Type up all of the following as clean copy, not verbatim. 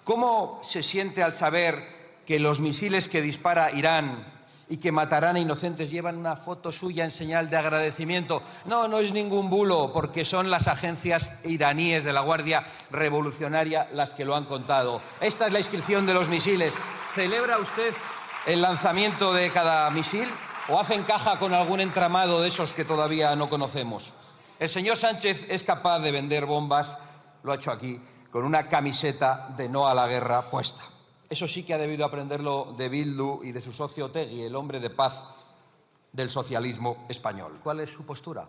¿Cómo se siente al saber que los misiles que dispara Irán y que matarán a inocentes llevan una foto suya en señal de agradecimiento? No, no es ningún bulo, porque son las agencias iraníes de la Guardia Revolucionaria las que lo han contado. Esta es la inscripción de los misiles. ¿Celebra usted el lanzamiento de cada misil o hace encaja con algún entramado de esos que todavía no conocemos? El señor Sánchez es capaz de vender bombas, lo ha hecho aquí, con una camiseta de no a la guerra puesta. Eso sí que ha debido aprenderlo de Bildu y de su socio Otegi, el hombre de paz del socialismo español. ¿Cuál es su postura?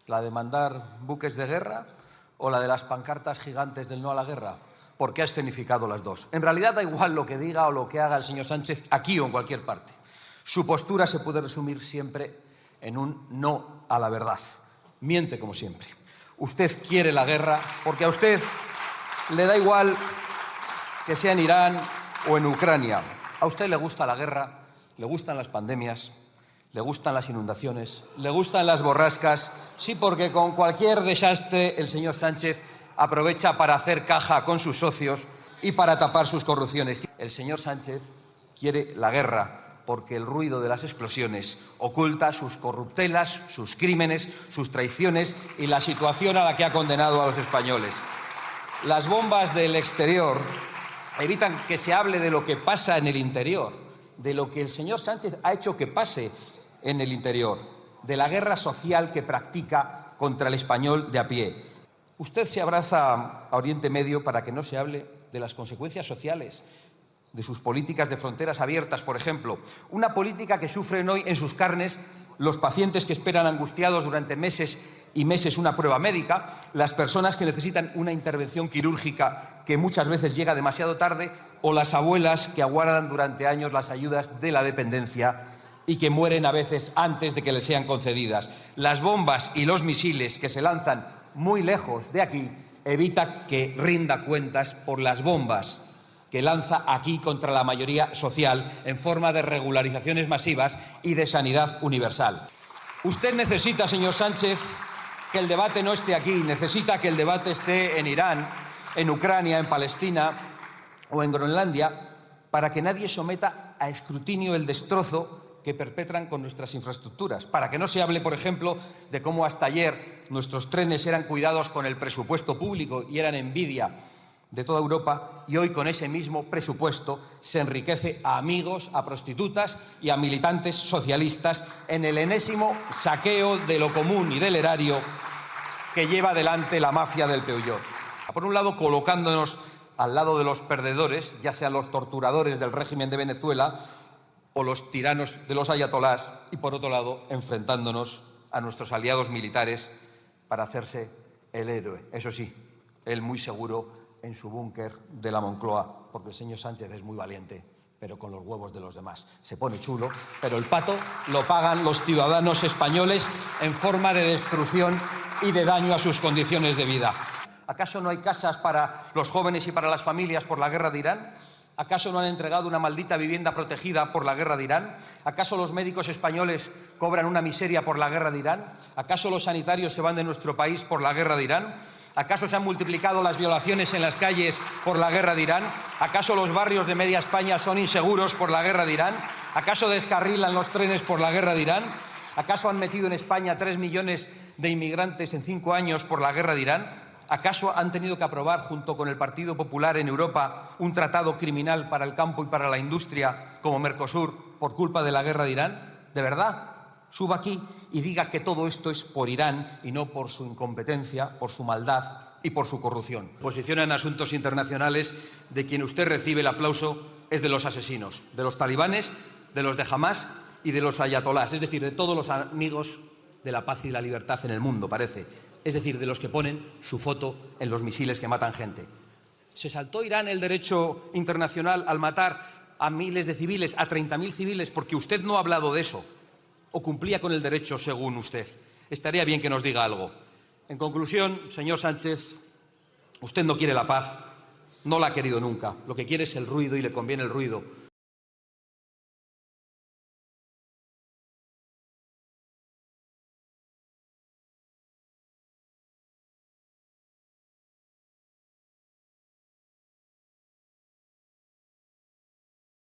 ¿La de mandar buques de guerra o la de las pancartas gigantes del no a la guerra? Porque ha escenificado las dos. En realidad da igual lo que diga o lo que haga el señor Sánchez aquí o en cualquier parte. Su postura se puede resumir siempre en un no a la verdad. Miente como siempre. Usted quiere la guerra porque a usted le da igual que sea en Irán o en Ucrania. A usted le gusta la guerra, le gustan las pandemias, le gustan las inundaciones, le gustan las borrascas. Sí, porque con cualquier desastre el señor Sánchez aprovecha para hacer caja con sus socios y para tapar sus corrupciones. El señor Sánchez quiere la guerra porque el ruido de las explosiones oculta sus corruptelas, sus crímenes, sus traiciones y la situación a la que ha condenado a los españoles. Las bombas del exterior evitan que se hable de lo que pasa en el interior, de lo que el señor Sánchez ha hecho que pase en el interior, de la guerra social que practica contra el español de a pie. Usted se abraza a Oriente Medio para que no se hable de las consecuencias sociales de sus políticas de fronteras abiertas, por ejemplo. Una política que sufren hoy en sus carnes los pacientes que esperan angustiados durante meses y meses una prueba médica, las personas que necesitan una intervención quirúrgica que muchas veces llega demasiado tarde, o las abuelas que aguardan durante años las ayudas de la dependencia y que mueren a veces antes de que les sean concedidas. Las bombas y los misiles que se lanzan muy lejos de aquí evitan que rinda cuentas por las bombas que lanza aquí contra la mayoría social en forma de regularizaciones masivas y de sanidad universal. Usted necesita, señor Sánchez, que el debate no esté aquí, necesita que el debate esté en Irán, en Ucrania, en Palestina o en Groenlandia, para que nadie someta a escrutinio el destrozo que perpetran con nuestras infraestructuras, para que no se hable, por ejemplo, de cómo hasta ayer nuestros trenes eran cuidados con el presupuesto público y eran envidia de toda Europa, y hoy con ese mismo presupuesto se enriquece a amigos, a prostitutas y a militantes socialistas en el enésimo saqueo de lo común y del erario que lleva adelante la mafia del Peugeot. Por un lado, colocándonos al lado de los perdedores, ya sean los torturadores del régimen de Venezuela o los tiranos de los ayatolás, y por otro lado, enfrentándonos a nuestros aliados militares para hacerse el héroe. Eso sí, él muy seguro en su búnker de la Moncloa, porque el señor Sánchez es muy valiente, pero con los huevos de los demás. Se pone chulo, pero el pato lo pagan los ciudadanos españoles en forma de destrucción y de daño a sus condiciones de vida. ¿Acaso no hay casas para los jóvenes y para las familias por la guerra de Irán? ¿Acaso no han entregado una maldita vivienda protegida por la guerra de Irán? ¿Acaso los médicos españoles cobran una miseria por la guerra de Irán? ¿Acaso los sanitarios se van de nuestro país por la guerra de Irán? ¿Acaso se han multiplicado las violaciones en las calles por la guerra de Irán? ¿Acaso los barrios de media España son inseguros por la guerra de Irán? ¿Acaso descarrilan los trenes por la guerra de Irán? ¿Acaso han metido en España 3 millones de inmigrantes en 5 años por la guerra de Irán? ¿Acaso han tenido que aprobar, junto con el Partido Popular en Europa, un tratado criminal para el campo y para la industria como Mercosur por culpa de la guerra de Irán? ¿De verdad? Suba aquí y diga que todo esto es por Irán y no por su incompetencia, por su maldad y por su corrupción. Posición en asuntos internacionales de quien usted recibe el aplauso es de los asesinos, de los talibanes, de los de Hamás y de los ayatolás, es decir, de todos los amigos de la paz y la libertad en el mundo, parece. Es decir, de los que ponen su foto en los misiles que matan gente. ¿Se saltó Irán el derecho internacional al matar a miles de civiles, a 30.000 civiles, porque usted no ha hablado de eso? ¿O cumplía con el derecho según usted? Estaría bien que nos diga algo. En conclusión, señor Sánchez, usted no quiere la paz, no la ha querido nunca. Lo que quiere es el ruido y le conviene el ruido.